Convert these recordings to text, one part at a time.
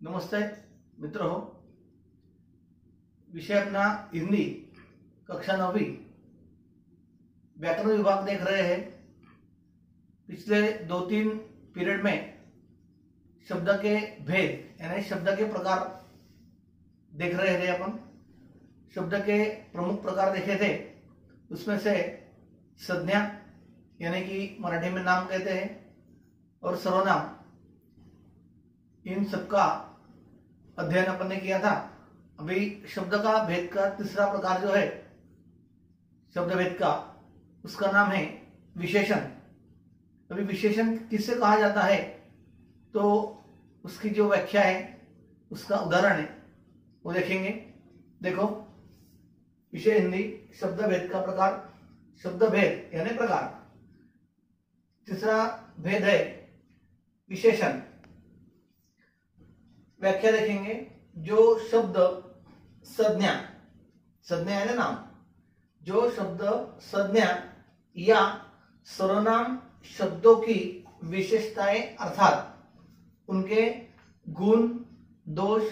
नमस्ते मित्रों, विषय अपना हिंदी कक्षा 9वीं व्याकरण विभाग देख रहे हैं। पिछले 2-3 पीरियड में शब्द के भेद यानी शब्द के प्रकार देख रहे थे। अपन शब्द के प्रमुख प्रकार देखे थे, उसमें से संज्ञा यानी कि मराठी में नाम कहते हैं और सर्वनाम, इन सबका अध्ययन अपन ने किया था। अभी शब्द का भेद का तीसरा प्रकार जो है शब्द भेद का, उसका नाम है विशेषण। अभी विशेषण किससे कहा जाता है तो उसकी जो व्याख्या है, उसका उदाहरण है, वो देखेंगे। देखो, विषय हिंदी शब्द भेद का प्रकार, शब्द भेद यानी प्रकार। तीसरा भेद है विशेषण। व्याख्या देखेंगे। जो शब्द संज्ञा, संज्ञा यानी नाम, जो शब्द संज्ञा या सर्वनाम शब्दों की विशेषताएं अर्थात उनके गुण, दोष,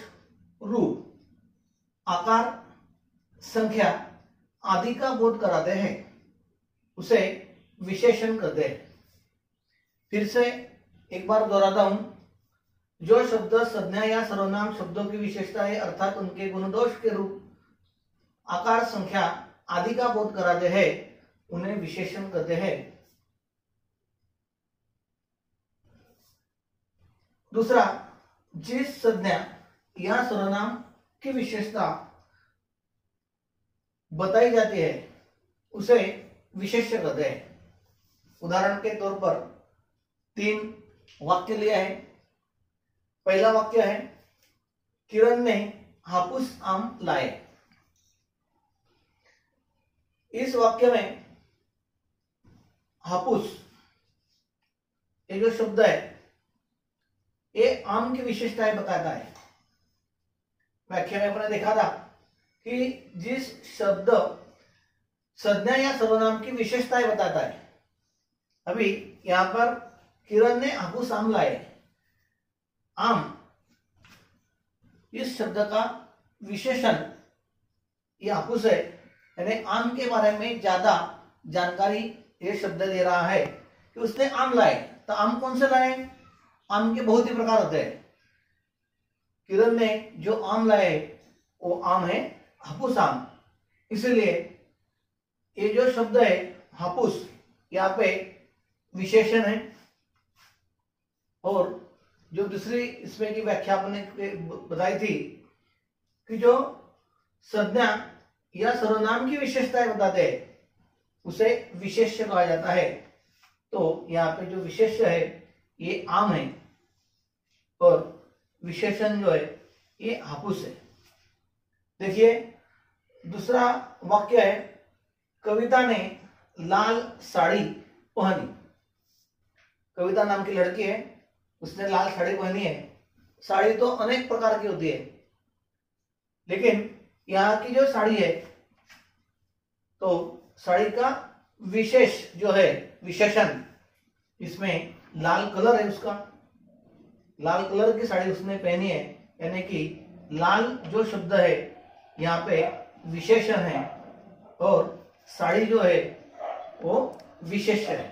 रूप, आकार, संख्या आदि का बोध कराते हैं, उसे विशेषण कहते हैं। फिर से एक बार दोहराता हूं। जो शब्द संज्ञा या सर्वनाम शब्दों की विशेषताएं अर्थात उनके गुण, दोष के रूप, आकार, संख्या आदि का बोध कराते हैं, उन्हें विशेषण कहते हैं। दूसरा, जिस संज्ञा या सर्वनाम की विशेषता बताई जाती है उसे विशेष्य कहते हैं। उदाहरण के तौर पर 3 वाक्य लिया है। पहला वाक्य है, किरण ने हापुस आम लाए। इस वाक्य में हापुस ये जो शब्द है ये आम की विशेषताएं बताता है। व्याख्या में आपने देखा था कि जिस शब्द संज्ञा या सर्वनाम की विशेषताएं बताता है, अभी यहां पर किरण ने हापुस आम लाए। आम इस शब्द का विशेषण यह हापुस है, यानी आम के बारे में ज्यादा जानकारी ये शब्द दे रहा है कि उसने आम लाए। तो आम कौन से लाए? आम के बहुत ही प्रकार होते हैं। किरण ने जो आम लाए वो आम है हापुस आम। इसलिए ये जो शब्द है हापुस, यहाँ पे विशेषण है। और जो दूसरी इसमें की व्याख्या आपने बताई थी कि जो संज्ञा या सर्वनाम की विशेषताएं बताते हैं उसे विशेष्य कहा जाता है। तो यहाँ पे जो विशेष्य है ये आम है और विशेषण जो है ये हापुस है। देखिए, दूसरा वाक्य है, कविता ने लाल साड़ी पहनी। कविता नाम की लड़की है, उसने लाल साड़ी पहनी है। साड़ी तो अनेक प्रकार की होती है, लेकिन यहाँ की जो साड़ी है तो साड़ी का विशेष जो है विशेषण, इसमें लाल कलर है। उसका लाल कलर की साड़ी उसने पहनी है, यानी कि लाल जो शब्द है यहाँ पे विशेषण है और साड़ी जो है वो विशेष है।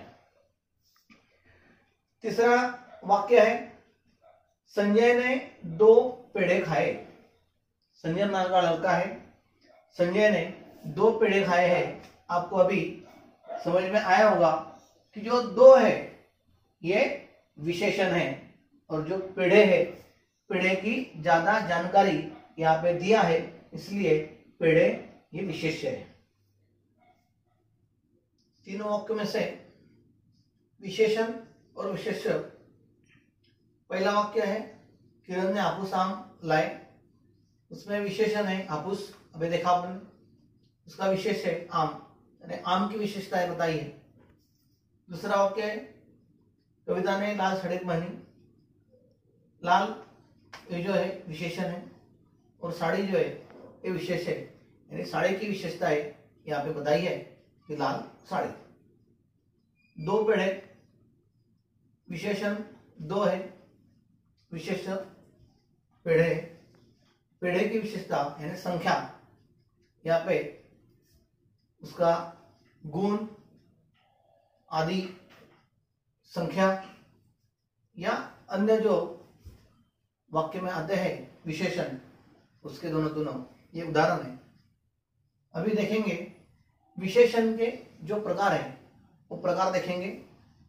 तीसरा वाक्य है, संजय ने 2 पेड़े खाए। संजय नाम का लड़का है, संजय ने 2 पेड़े खाए हैं। आपको अभी समझ में आया होगा कि जो 2 है ये विशेषण है और जो पेड़े है, पेड़े की ज्यादा जानकारी यहाँ पे दिया है, इसलिए पेड़े ये विशेष्य है। तीनों वाक्य में से विशेषण और विशेष्य। पहला वाक्य है, किरण ने हापुस आम लाए। उसमें विशेषण है हापुस, अभी देखा आपने। उसका विशेष है आम, यानी आम की विशेषताएं बताई है। दूसरा वाक्य है, कविता ने लाल साड़ी पहनी। लाल ये जो है विशेषण है और साड़ी जो है ये विशेष है, यानी साड़ी की विशेषताएं यहाँ पे बताई है कि लाल साड़ी। 2 पेड़े, विशेषण 2 है, विशेष पेड़े, पेड़े की विशेषता यानी संख्या, यहाँ पे उसका गुण आदि संख्या या अन्य जो वाक्य में आते हैं विशेषण, उसके दोनों ये उदाहरण है। अभी देखेंगे विशेषण के जो प्रकार है वो प्रकार देखेंगे।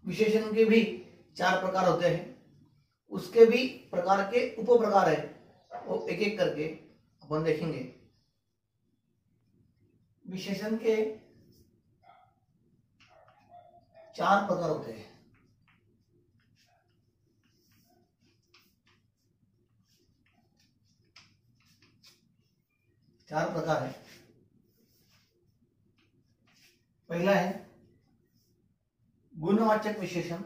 विशेषण के भी 4 प्रकार होते हैं, उसके भी प्रकार के उप प्रकार है, वो एक एक करके अपन देखेंगे। विशेषण के 4 प्रकार होते हैं। चार प्रकार है। पहला है गुणवाचक विशेषण,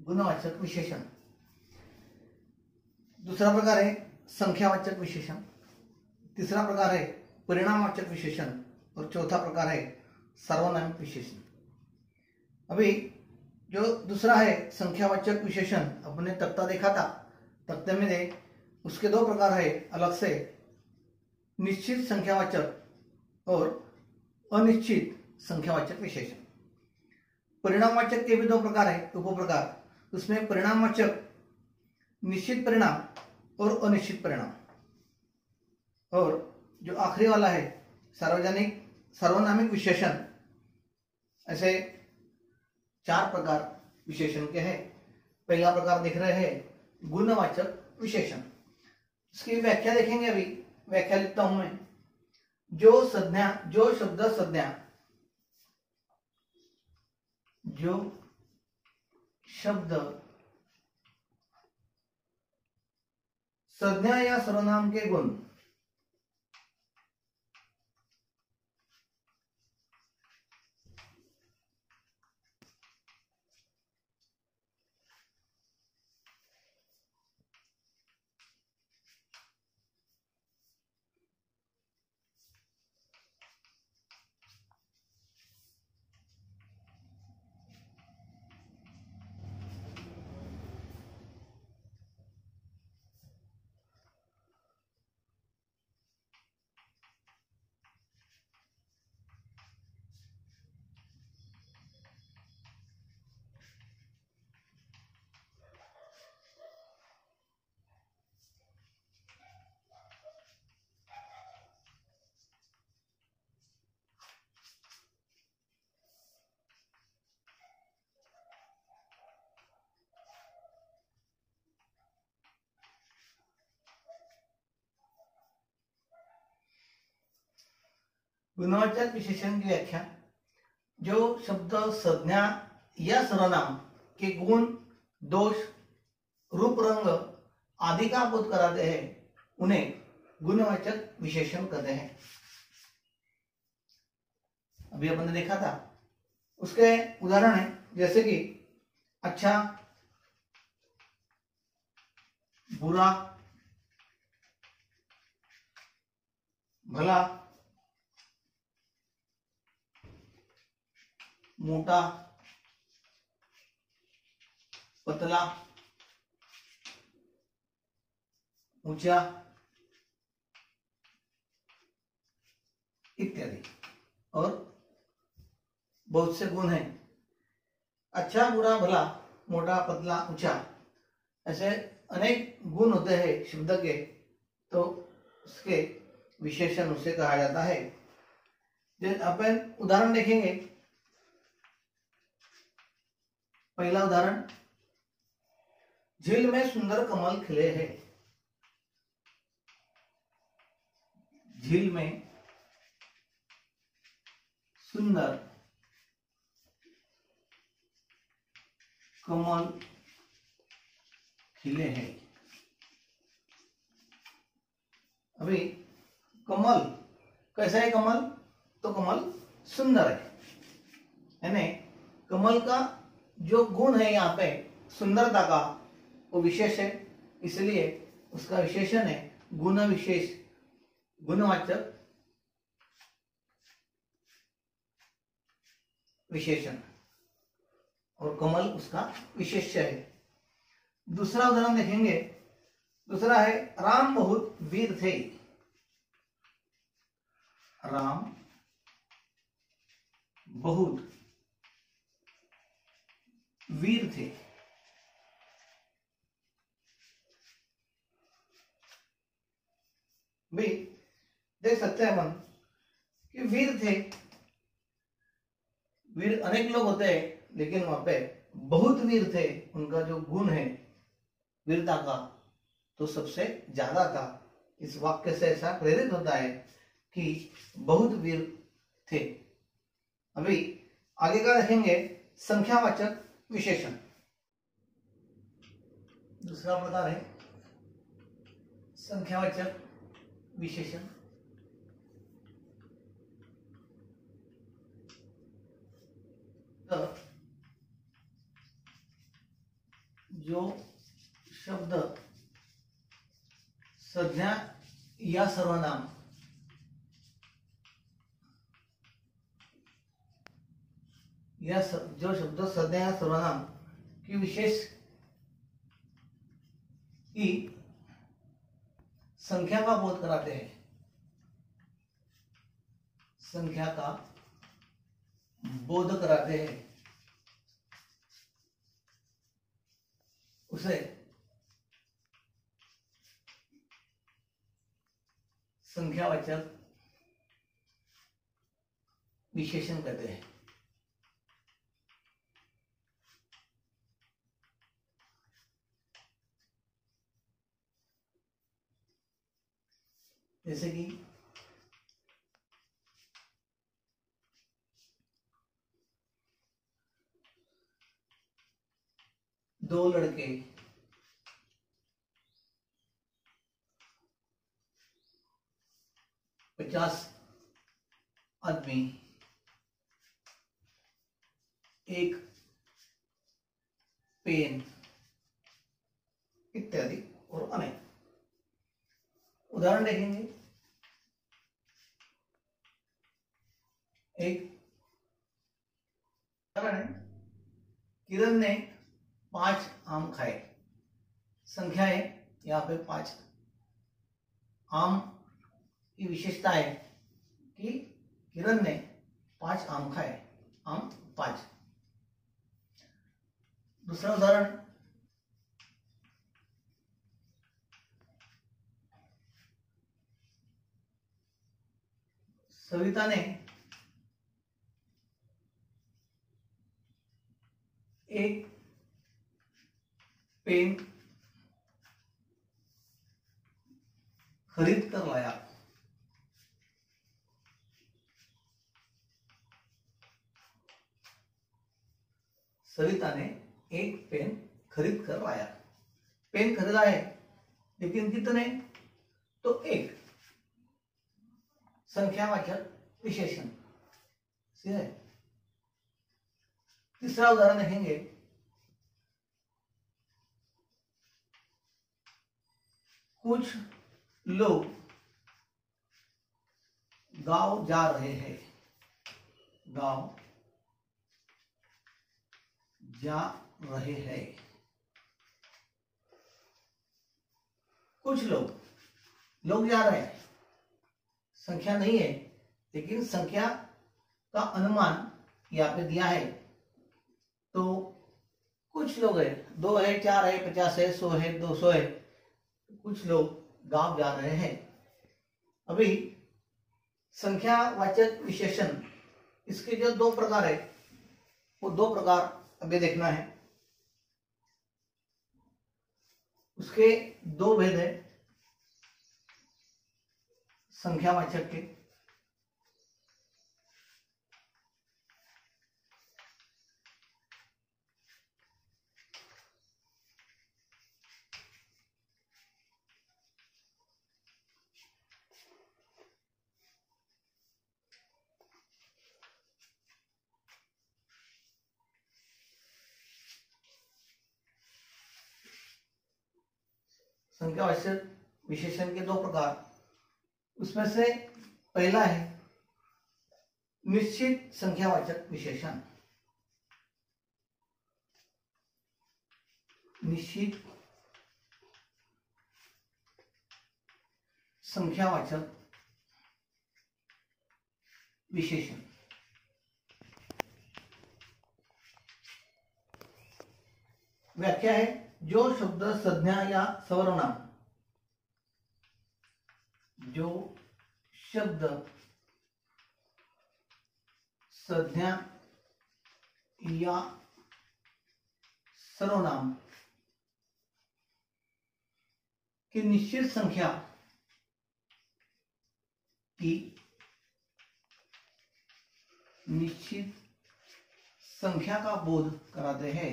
गुणवाचक विशेषण। दूसरा प्रकार है संख्यावाचक विशेषण। तीसरा प्रकार है परिणामवाचक विशेषण और चौथा प्रकार है सार्वनामिक विशेषण। अभी जो दूसरा है संख्यावाचक विशेषण, अपने तख्ता देखा था, तख्ते में दे उसके 2 प्रकार है अलग से, निश्चित संख्यावाचक और अनिश्चित संख्यावाचक विशेषण। परिणामवाचक के भी 2 प्रकार है, उप प्रकार। उसमें परिणामवाचक निश्चित परिणाम और अनिश्चित परिणाम, और जो आखिरी वाला है सार्वनामिक विशेषण। ऐसे 4 प्रकार विशेषण के हैं। पहला प्रकार देख रहे हैं गुणवाचक विशेषण। इसकी व्याख्या देखेंगे। अभी व्याख्या लिखता हूं मैं। जो शब्द संज्ञा या सर्वनाम के गुण गुणवाचक विशेषण की व्याख्या। जो शब्द संज्ञा या सर्वनाम के गुण, दोष, रूप, रंग आदि का बोध कराते हैं उन्हें गुणवाचक विशेषण कहते हैं। अभी अपन ने देखा था, उसके उदाहरण है जैसे कि अच्छा, बुरा, भला, मोटा, पतला, ऊंचा इत्यादि। और बहुत से गुण हैं। अच्छा, बुरा, भला, मोटा, पतला, ऊंचा, ऐसे अनेक गुण होते हैं शब्द के, तो उसके विशेषण उसे कहा जाता है। अपन उदाहरण देखेंगे। पहला उदाहरण, झील में सुंदर कमल खिले हैं। झील में सुंदर कमल खिले हैं। अभी कमल कैसा है? कमल तो कमल सुंदर है, यानी कमल का जो गुण है यहाँ पे सुंदरता का, वो विशेष है, इसलिए उसका विशेषण है गुण विशेष, गुणवाचक विशेषण, और कमल उसका विशेष्य है। दूसरा उदाहरण देखेंगे, दूसरा है राम बहुत वीर थे। राम बहुत वीर थे। भी देख सकते हैं अपन कि वीर थे, वीर अनेक लोग होते हैं, लेकिन वहां पे बहुत वीर थे, उनका जो गुण है वीरता का तो सबसे ज्यादा था। इस वाक्य से ऐसा प्रेरित होता है कि बहुत वीर थे। अभी आगे का देखेंगे संख्यावाचक विशेषण। दूसरा प्रकार है संख्यावाचक विशेषण। तो जो शब्द संज्ञा या सर्वनाम या जो शब्द संज्ञा या सर्वनाम की विशेष की संख्या का बोध कराते हैं, संख्या का बोध कराते हैं, उसे संख्यावाचक विशेषण कहते हैं। जैसे कि दो लड़के, 50 आदमी, एक पेन इत्यादि और अनेक। उदाहरण देखेंगे, एक उदाहरण है, किरण ने 5 आम खाए। संख्या है यहाँ पे 5। आम की विशेषता है कि किरण ने 5 आम खाए, आम 5। दूसरा उदाहरण, सविता ने एक पेन खरीद कर लाया। सविता ने एक पेन खरीद कर लाया। पेन खरीदा है, लेकिन कितने? तो एक। संख्यावाचक विशेषण है। तीसरा उदाहरण देखेंगे, कुछ लोग गांव जा रहे हैं। गांव जा रहे हैं। कुछ लोग जा रहे हैं, संख्या नहीं है, लेकिन संख्या का अनुमान यहाँ पे दिया है। तो कुछ लोग है, 2 है, 4 है, 50 है, 100 है, 200 है, कुछ लोग गांव जा रहे हैं। अभी संख्यावाचक विशेषण, इसके जो 2 प्रकार है, वो 2 प्रकार अभी देखना है। उसके 2 भेद है संख्यावाचक के। संख्यावाचक विशेषण के दो प्रकार, उसमें से पहला है निश्चित संख्यावाचक विशेषण। निश्चित संख्यावाचक विशेषण व्याख्या है, जो शब्द संज्ञा या सर्वनाम, जो शब्द संज्ञा या सर्वनाम की निश्चित संख्या की निश्चित संख्या का बोध कराते हैं,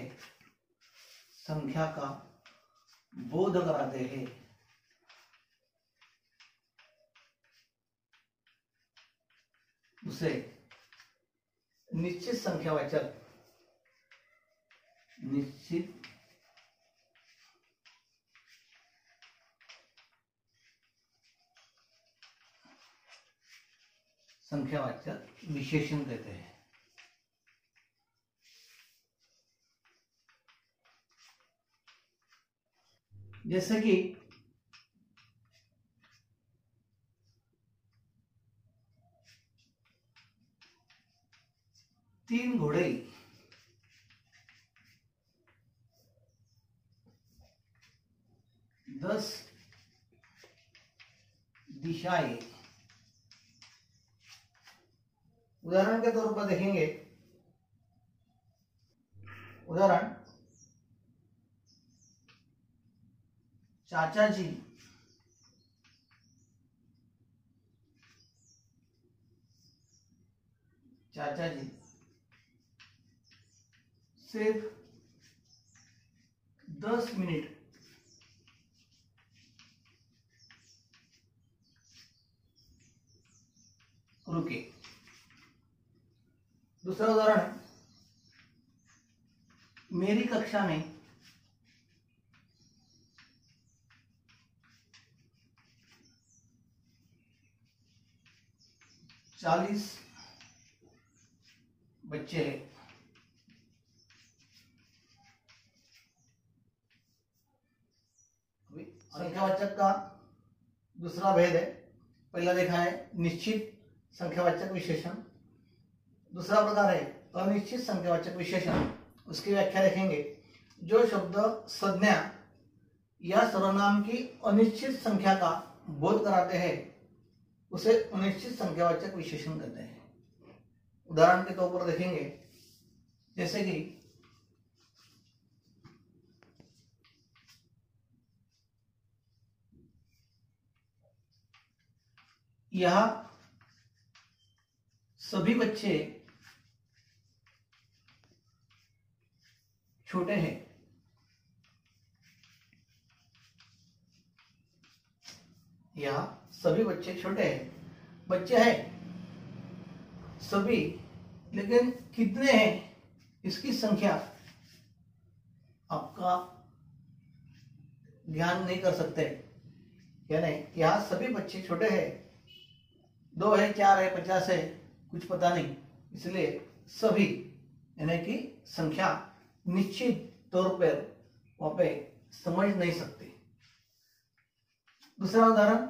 संख्या का बोध कराते हैं, उसे निश्चित संख्यावाचक, निश्चित संख्यावाचक विशेषण कहते हैं। जैसे कि तीन घोड़े, 10 दिशाएं। उदाहरण के तौर पर देखेंगे, उदाहरण चाचा जी सिर्फ 10 मिनट रुके। दूसरा उदाहरण, मेरी कक्षा में 40 बच्चे हैं। संख्यावाचक का दूसरा भेद है, पहला देखा है निश्चित संख्यावाचक विशेषण, दूसरा प्रकार है अनिश्चित संख्यावाचक विशेषण। उसकी व्याख्या देखेंगे, जो शब्द संज्ञा या सर्वनाम की अनिश्चित संख्या का बोध कराते हैं उसे अनिश्चित संख्यावाचक विशेषण कहते हैं। उदाहरण के तौर पर देखेंगे, जैसे कि यह सभी बच्चे छोटे हैं। यह सभी बच्चे छोटे हैं। बच्चे हैं सभी, लेकिन कितने हैं इसकी संख्या आपका ध्यान नहीं कर सकते, यानी यह सभी बच्चे छोटे हैं, 2 है, 4 है, 50 है, कुछ पता नहीं, इसलिए सभी यानी कि संख्या निश्चित तौर पर वहां पे समझ नहीं सकते। दूसरा उदाहरण,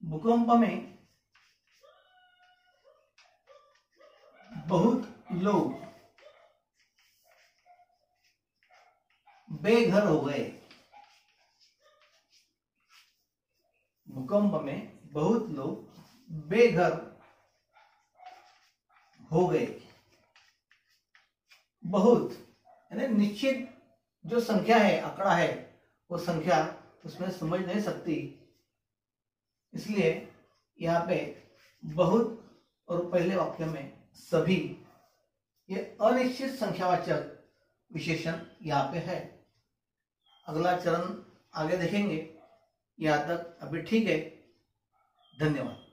भूकंप में बहुत लोग बेघर हो गए। भूकंप में बहुत लोग बेघर हो गए। बहुत यानी निश्चित जो संख्या है, आंकड़ा है, वो संख्या उसमें समझ नहीं सकती, इसलिए यहाँ पे बहुत और पहले वाक्य में सभी, ये अनिश्चित संख्यावाचक विशेषण यहाँ पे है। अगला चरण आगे देखेंगे। यहाँ तक अभी ठीक है। धन्यवाद।